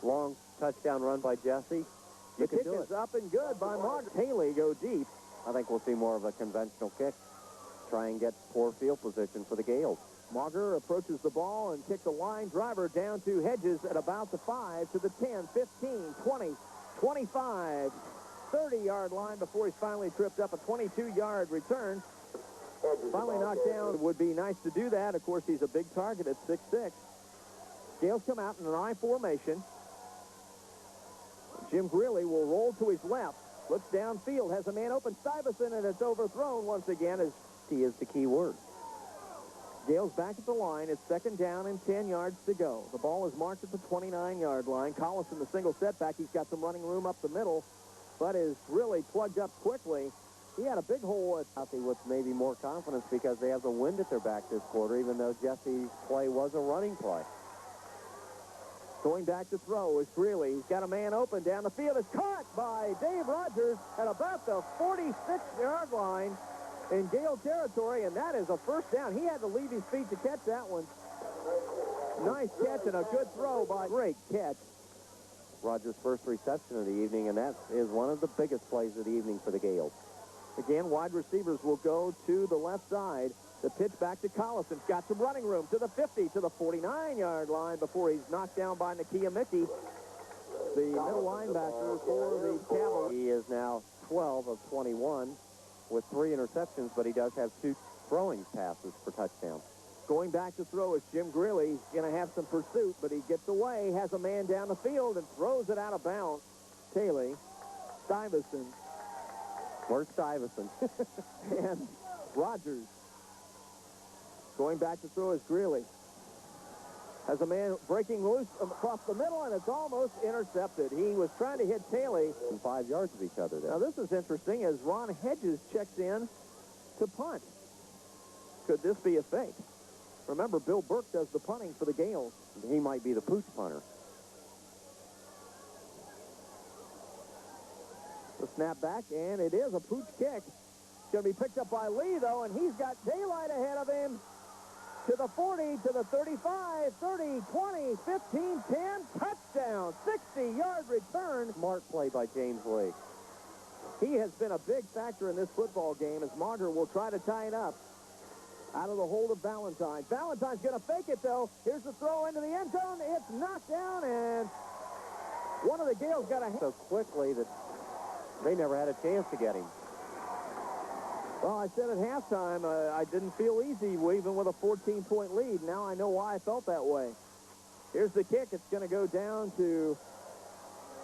long touchdown run by Jesse, The you can kick do is it. up and good by Mark. Haley go deep. I think we'll see more of a conventional kick. Try and get poor field position for the Gales. Mauger approaches the ball and kicks a line driver down to Hedges at about the 5, to the 10, 15, 20, 25, 30-yard line before he's finally tripped up. A 22-yard return. Finally knocked down. It would be nice to do that. Of course, he's a big target at 6'6". Gales come out in an I formation. Jim Greeley will roll to his left. Looks downfield, has a man open, Stuyvesant, and it's overthrown once again as He is the key word. Gale's back at the line. It's second down and 10 yards to go. The ball is marked at the 29-yard line. Collison, the single setback. He's got some running room up the middle, but is really plugged up quickly. He had a big hole at Healthy with maybe more confidence because they have the wind at their back this quarter, even though Jesse's play was a running play. going back to throw is Greeley. He's got a man open down the field. It's caught by Dave Rogers at about the 46-yard line in Gale territory, and that is a first down. He had to leave his feet to catch that one. Nice catch and a good throw by great catch. Rogers' first reception of the evening, and that is one of the biggest plays of the evening for the Gales. Again, wide receivers will go to the left side. The pitch back to Collison. Got some running room to the 50, to the 49-yard line before he's knocked down by Nakia Mickey, the middle linebacker for the Cavaliers. He is now 12 of 21 with 3 interceptions, but he does have 2 throwing passes for touchdowns. Going back to throw is Jim Greeley. He's going to have some pursuit, but he gets away, has a man down the field, and throws it out of bounds. Taylor, Stuyvesant, Where's Stuyvesant? and Rogers. Going back to throw is Greeley. Has a man breaking loose across the middle, and it's almost intercepted. He was trying to hit Taylor. And 5 yards of each other there. Now, this is interesting as Ron Hedges checks in to punt. Could this be a fake? Remember, Bill Burke does the punting for the Gales. He might be the pooch punter. The snap back, and it is a pooch kick. It's going to be picked up by Lee, though, and he's got daylight ahead of him. To the 40, to the 35, 30, 20, 15, 10, touchdown, 60-yard return. Smart play by James Lee. He has been a big factor in this football game as Mauger will try to tie it up. Out of the hold of Valentine. Valentine's going to fake it, though. Here's the throw into the end zone. It's knocked down, and one of the Gales got a hand. So quickly that they never had a chance to get him. Well, I said at halftime, I didn't feel easy even with a 14-point lead. Now I know why I felt that way. Here's the kick. It's going to go down to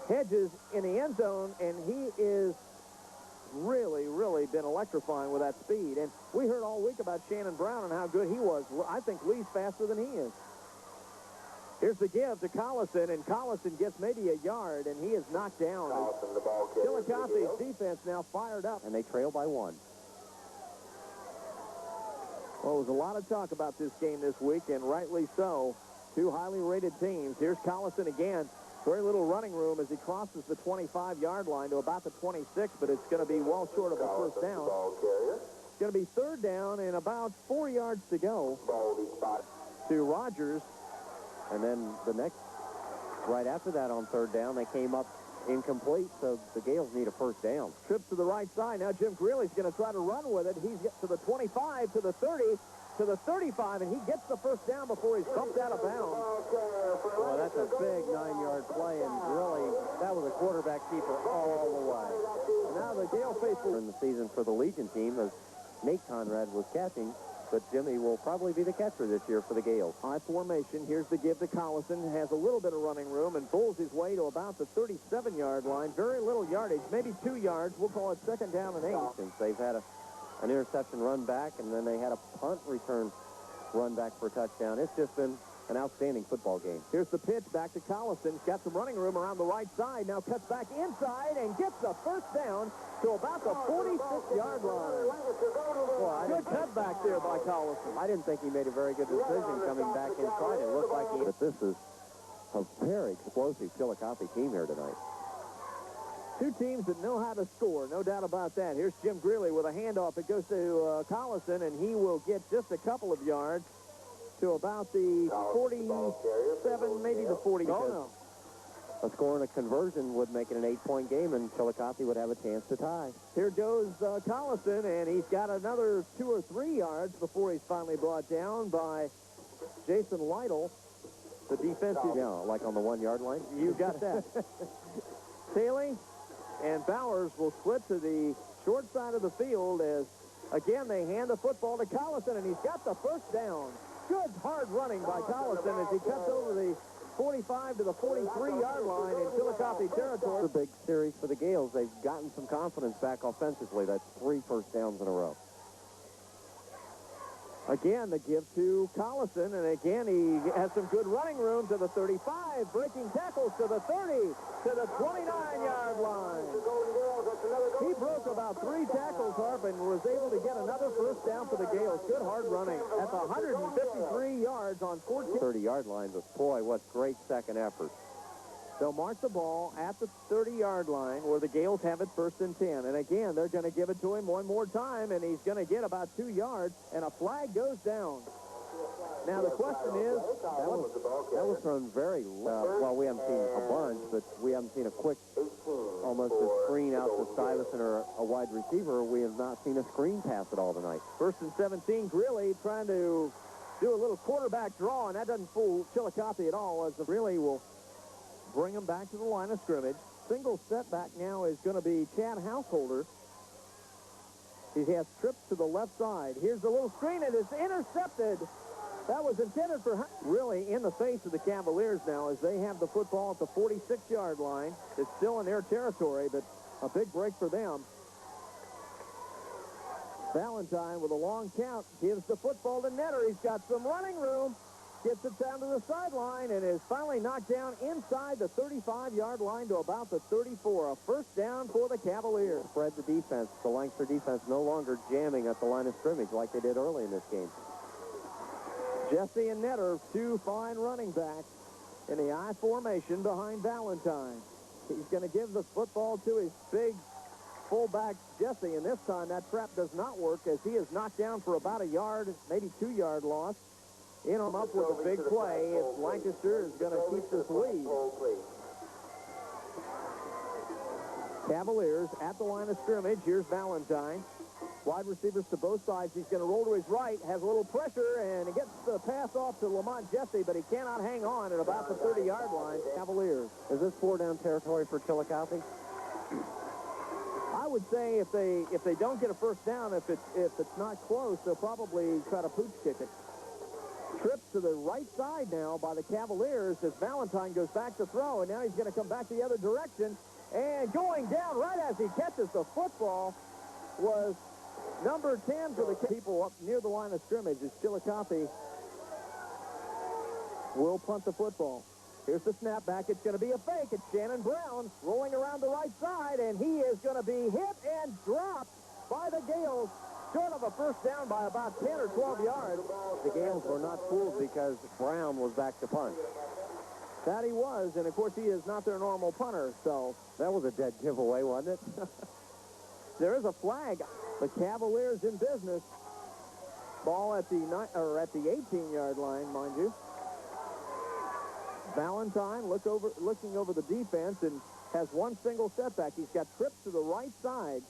Hedges in the end zone, and he is really been electrifying with that speed. And we heard all week about Shannon Brown and how good he was. I think Lee's faster than he is. Here's the give to Collison, and Collison gets maybe a yard, and he is knocked down. Collison, the ball carrier. Chillicothe's defense now fired up. And they trail by 1. Well, there was a lot of talk about this game this week, and rightly so. Two highly rated teams. Here's Collison again. Very little running room as he crosses the 25-yard line to about the 26, but it's going to be well short of a first down. It's going to be 3rd down and about 4 yards to go to Rogers. And then the next, right after that on 3rd down, they came up incomplete, so the Gales need a first down. Trips to the right side. Now Jim Greeley's going to try to run with it. He's get to the 25, to the 30, to the 35, and he gets the first down before he's bumped out of bounds. Well, that's a big 9-yard play, and really, that was a quarterback keeper all the way. And now the Gale faithful In the season for the Legion team, as Nate Conrad was catching, but Jimmy will probably be the catcher this year for the Gales. high formation. Here's the give to Collison. Has a little bit of running room and pulls his way to about the 37-yard line. Very little yardage, maybe 2 yards. We'll call it 2nd down and 8. Since they've had an interception run back, and then they had a punt return run back for a touchdown. It's just been an outstanding football game. Here's the pitch back to Collison. He's got some running room around the right side. Now cuts back inside and gets the first down to about the 46-yard line. Well, Good cutback there by Collison. I didn't think he made a very good decision coming back inside. It looked like he... But this is a very explosive Chillicothe team here tonight. Two teams that know how to score, no doubt about that. Here's Jim Greeley with a handoff. It goes to Collison, and he will get just a couple of yards to about the 47, maybe the 40. Oh, no. A score and a conversion would make it an 8-point game, and Chillicothe would have a chance to tie. Here goes Collison, and he's got another 2 or 3 yards before he's finally brought down by Jason Lytle, the defensive. Yeah, like on the 1-yard line. You got that. Taylor and Bowers will split to the short side of the field as, again, they hand the football to Collison, and he's got the first down. Good hard running by Collison as he cuts over the 45 to the 43-yard line in Chillicothe territory. It's a big series for the Gales. They've gotten some confidence back offensively. That's 3 first downs in a row. Again, the give to Collison, and again, he has some good running room to the 35, breaking tackles to the 30, to the 29-yard line. He broke about 3 tackles, Harp, and was able to get another first down for the Gales. Good hard running at the 153 yards on 14. 30-yard line, but boy, what great second effort. They'll mark the ball at the 30-yard line where the Gales have it 1st and 10. And again, they're going to give it to him one more time, and he's going to get about 2 yards, and a flag goes down. Now, the question is... That was thrown very well, we haven't seen a bunch, but we haven't seen a quick, almost a screen out to Stuyvesant or a wide receiver. We have not seen a screen pass at all tonight. 1st and 17, Greeley trying to do a little quarterback draw, and that doesn't fool Chillicothe at all, as the Greeley will bring him back to the line of scrimmage. Single setback now is going to be Chad Householder. He has trips to the left side. Here's the little screen. It is intercepted. That was intended for really in the face of the Cavaliers now as they have the football at the 46-yard line. It's still in their territory, but a big break for them. Valentine with a long count gives the football to Netter. He's got some running room. Gets it down to the sideline and is finally knocked down inside the 35-yard line to about the 34. A first down for the Cavaliers. Spread the defense. The Lancaster defense no longer jamming at the line of scrimmage like they did early in this game. Jesse and Netter, 2 fine running backs in the I formation behind Valentine. He's going to give the football to his big fullback, Jesse, and this time that trap does not work as he is knocked down for about a yard, maybe 2-yard loss. In him up with a big play if Lancaster is going to keep this lead. Cavaliers at the line of scrimmage. Here's Valentine. Wide receivers to both sides. He's going to roll to his right, has a little pressure, and he gets the pass off to Lamont Jesse, but he cannot hang on at about the 30-yard line. Cavaliers. Is this 4-down territory for Chillicothe? I would say if they don't get a first down, if it's not close, they'll probably try to pooch kick it. Trips to the right side now by the Cavaliers as Valentine goes back to throw, and now he's going to come back the other direction. And going down right as he catches the football was number 10 for the people up near the line of scrimmage as Chillicothe will punt the football. Here's the snap back. It's going to be a fake. It's Shannon Brown rolling around the right side, and he is going to be hit and dropped by the Gales, short of a first down by about 10 or 12 yards. The Gales were not fooled because Brown was back to punt. That he was, and of course he is not their normal punter, so That was a dead giveaway, wasn't it? there is a flag. The Cavaliers in business. Ball at the 18-yard line, mind you. Valentine looking over the defense and has one single setback. He's got trips to the right side.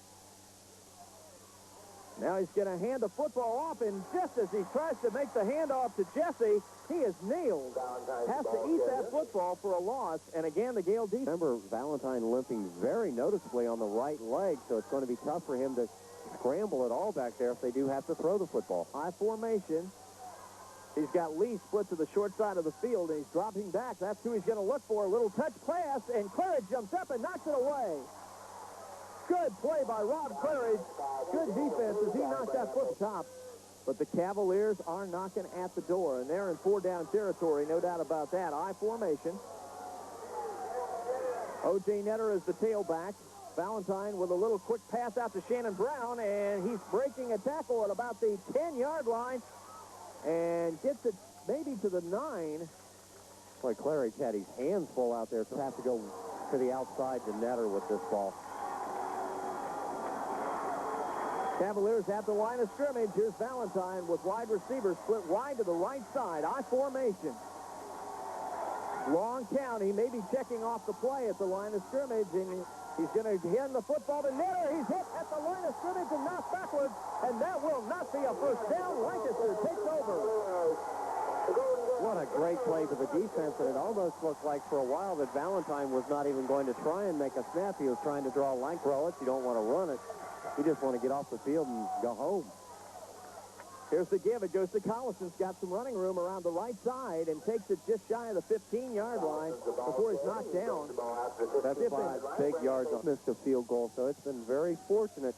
Now he's going to hand the football off, and just as he tries to make the handoff to Jesse, he is nailed. Has to eat that football for a loss, and again, the Gale defense. Remember, Valentine limping very noticeably on the right leg, so it's going to be tough for him to scramble it all back there if they do have to throw the football. High formation. He's got Lee split to the short side of the field, and he's dropping back. That's who he's going to look for. A little touch pass, and Claridge jumps up and knocks it away. Good play by Rob Claridge. Good defense as he knocked that foot top. But the Cavaliers are knocking at the door, and they're in 4-down territory, no doubt about that. I formation. O.J. Netter is the tailback. Valentine with a little quick pass out to Shannon Brown, and he's breaking a tackle at about the 10-yard line and gets it maybe to the 9. Boy, Claridge had his hands full out there, so have to go to the outside to Netter with this ball. Cavaliers at the line of scrimmage. Here's Valentine with wide receivers split wide to the right side. I formation. Long count. He may be checking off the play at the line of scrimmage, and he's going to hand the football to Netter. He's hit at the line of scrimmage and knocked backwards, and that will not be a first down. Lancaster takes over. What a great play for the defense, and it almost looked like for a while that Valentine was not even going to try and make a snap. He was trying to draw a length roll it. You don't want to run it. You just want to get off the field and go home. Here's the give. It goes to Collison's got some running room around the right side and takes it just shy of the 15-yard line before he's knocked down. That's 5 big yards on missed a field goal, so it's been very fortunate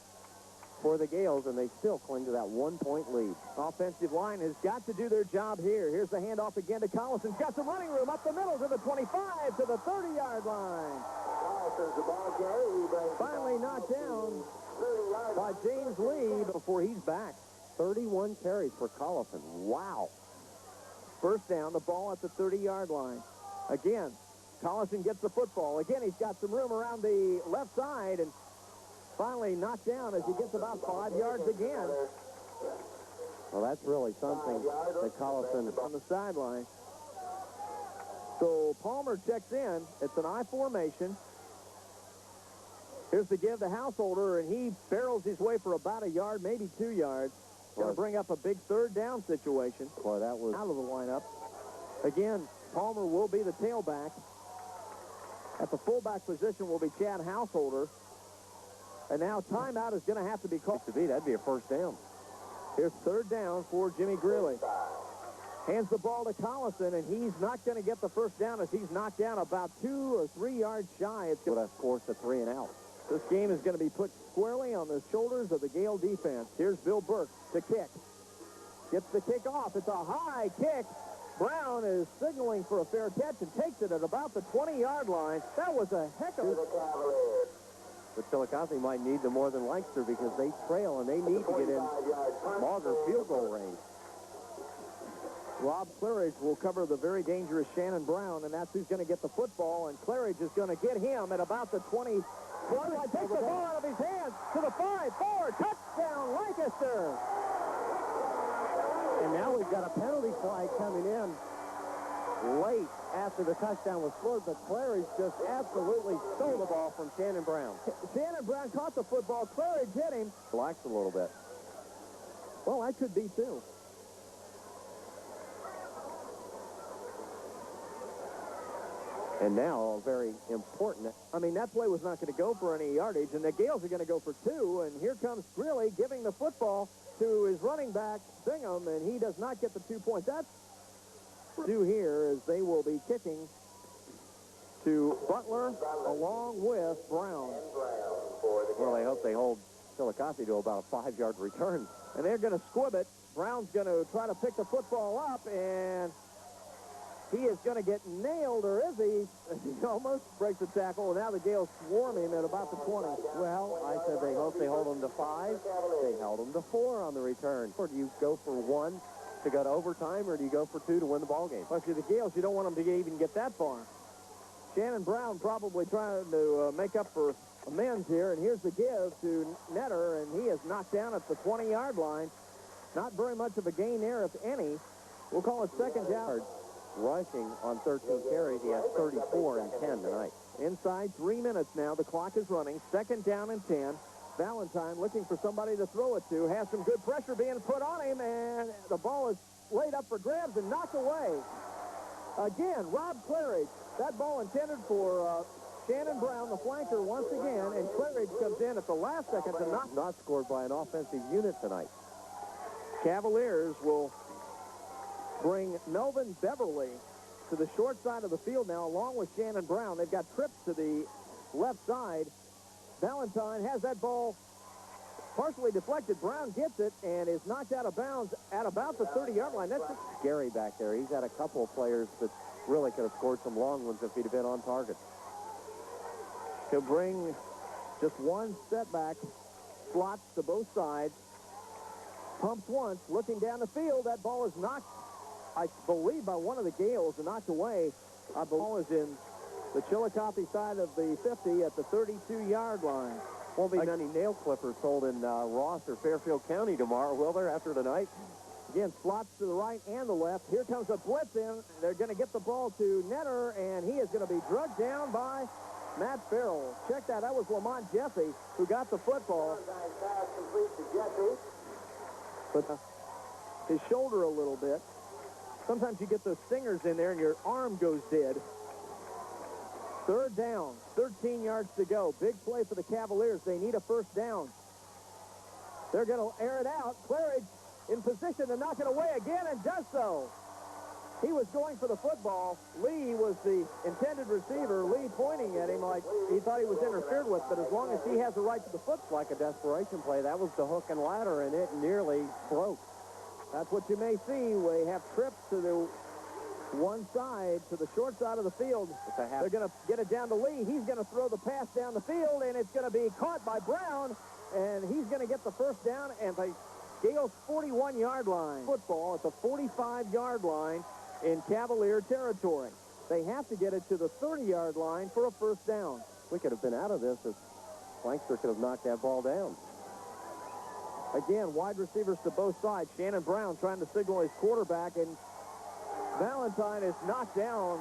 for the Gales, and they still cling to that 1-point lead. Offensive line has got to do their job here. Here's the handoff again to Collison. Got some running room up the middle to the 25 to the 30-yard line. Finally knocked down by James Lee before he's back. 31 carries for Collison. Wow. First down, the ball at the 30-yard line. Again, Collison gets the football. Again, he's got some room around the left side, and finally knocked down as he gets about 5 yards again. Well, that's really something that Collison on the sideline. So Palmer checks in. It's an I formation. Here's the give to Householder, and he barrels his way for about a yard, maybe 2 yards. Going to bring up a big third down situation. Boy, that was out of the lineup. Again, Palmer will be the tailback. At the fullback position will be Chad Householder. And now timeout is going to have to be called. That'd be a first down. Here's third down for Jimmy Greeley. Hands the ball to Collison, and he's not going to get the first down as he's knocked down about 2 or 3 yards shy. It's going to force a 3 and out. This game is going to be put squarely on the shoulders of the Gale defense. Here's Bill Burke to kick. Gets the kick off. It's a high kick. Brown is signaling for a fair catch and takes it at about the 20-yard line. That was a heck of a... But Chillicothe might need them more than Lancaster because they trail and they need to get in longer field goal range. Rob Claridge will cover the very dangerous Shannon Brown, and that's who's going to get the football, and Claridge is going to get him at about the 20. Takes the ball out of his hands to the 5-4. Touchdown, Lancaster. And now we've got a penalty flag coming in late after the touchdown was scored, but Claridge just absolutely stole the ball from Shannon Brown. Shannon Brown caught the football. Claridge hit him. Relaxed a little bit. Well, that could be, too. And now, very important. I mean, that play was not going to go for any yardage, and the Gales are going to go for 2, and here comes Greeley giving the football to his running back, Bingham, and he does not get the 2 points. That's what they do here is they will be kicking to Butler along with Brown. Well, I hope they hold Chillicothe to about a 5-yard return. And they're going to squib it. Brown's going to try to pick the football up, and He is going to get nailed, or is he? He almost breaks the tackle, and now the Gales swarm him at about the 20. Well, I said they hope they hold him to 5. They held him to 4 on the return. Or do you go for 1 to go to overtime, or do you go for 2 to win the ball game? Well, see, the Gales, you don't want them to even get that far. Shannon Brown probably trying to make up for amends here, and here's the give to Netter, and he is knocked down at the 20-yard line. Not very much of a gain there, if any. We'll call it second down. Rushing on 13 carries. He has 34 and 10 tonight. Inside 3 minutes now. The clock is running. Second down and 10. Valentine looking for somebody to throw it to. Has some good pressure being put on him, and the ball is laid up for grabs and knocked away. Again, Rob Claridge. That ball intended for Shannon Brown, the flanker, once again, and Claridge comes in at the last second to knock. Not scored by an offensive unit tonight. Cavaliers will bring Melvin Beverly to the short side of the field now, along with Shannon Brown. They've got trips to the left side. Valentine has that ball partially deflected. Brown gets it and is knocked out of bounds at about the 30-yard line. That's Gary back there. He's had a couple of players that really could have scored some long ones if he'd have been on target. He'll bring just one setback, slots to both sides, pumps once, looking down the field. That ball is knocked, I believe, by one of the Gales and knocked away. The ball is in the Chillicothe side of the 50 at the 32-yard line. Won't be many nail clippers sold in Ross or Fairfield County tomorrow, will there, after tonight? Again, slots to the right and the left. Here comes a blitz in. They're going to get the ball to Netter, and he is going to be drugged down by Matt Farrell. Check that. That was Lamont Jesse who got the football. But his shoulder a little bit. Sometimes you get those stingers in there and your arm goes dead. Third down, 13 yards to go. Big play for the Cavaliers. They need a first down. They're going to air it out. Claridge in position to knock it away again and does so. He was going for the football. Lee was the intended receiver. Lee pointing at him like he thought he was interfered with, but as long as he has the right to the football. Like a desperation play. That was the hook and ladder, and it nearly broke. That's what you may see. We have trips to the one side, to the short side of the field. They're going to get it down to Lee. He's going to throw the pass down the field, and it's going to be caught by Brown, and he's going to get the first down at the Gales' 41-yard line. Football at the 45-yard line in Cavalier territory. They have to get it to the 30-yard line for a first down. We could have been out of this if Lancaster could have knocked that ball down. Again, wide receivers to both sides. Shannon Brown trying to signal his quarterback, and Valentine is knocked down.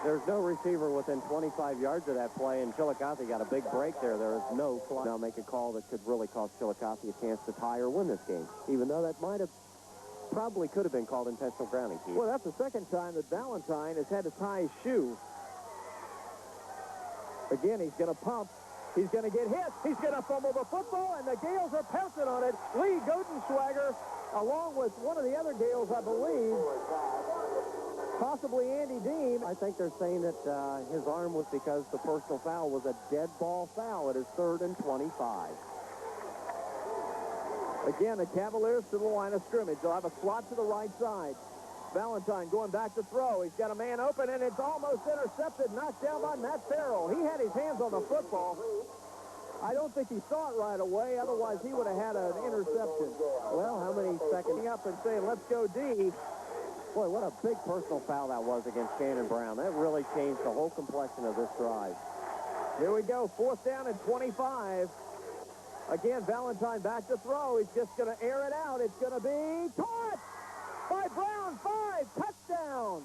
There's no receiver within 25 yards of that play, and Chillicothe got a big break there. There is no fly. Now make a call that could really cost Chillicothe a chance to tie or win this game, even though that might have probably could have been called intentional grounding. Keith. Well, that's the second time that Valentine has had to tie his shoe. Again, he's going to pump. He's going to get hit. He's going to fumble the football, and the Gales are pouncing on it. Lee Godenswager, along with one of the other Gales, I believe, possibly Andy Dean. I think they're saying that his arm was because the personal foul was a dead ball foul. It is 3rd and 25. Again, the Cavaliers to the line of scrimmage. They'll have a slot to the right side. Valentine going back to throw. He's got a man open, and it's almost intercepted, knocked down by Matt Farrell. He had his hands on the football. I don't think he saw it right away. Otherwise, he would have had an interception. Well, how many seconds? Up and saying, let's go D. Boy, what a big personal foul that was against Shannon Brown. That really changed the whole complexion of this drive. Here we go, 4th down and 25. Again, Valentine back to throw. He's just going to air it out. It's going to be caught by Brown. 5, touchdown.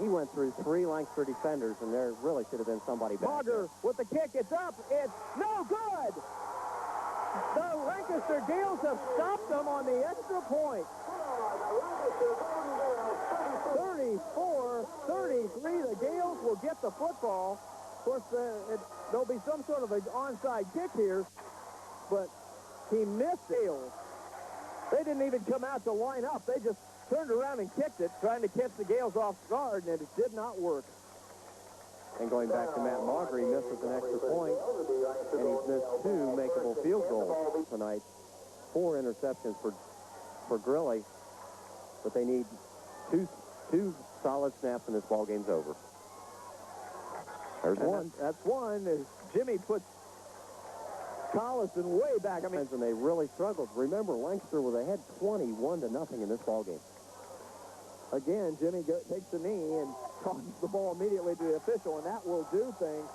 He went through 3 Lancaster defenders, and there really should have been somebody back. Auger with the kick. It's up. It's no good. The Lancaster Gales have stopped them on the extra point. 34-33. The Gales will get the football. Of course, there'll be some sort of an onside kick here, but he missed Gales. They didn't even come out to line up. They just turned around and kicked it, trying to catch the Gales off guard, and it did not work. And going back to Matt Margery, he missed with an extra point, and he's missed 2 makeable field goals tonight. 4 interceptions for Grilly, but they need 2 2 solid snaps and this ball game's over. There's one. That's one. As Jimmy puts Collison way back. I mean, And they really struggled. Remember, Lancaster was ahead 21-0 in this ball game. again, Jimmy takes the knee and tosses the ball immediately to the official, and that will do things.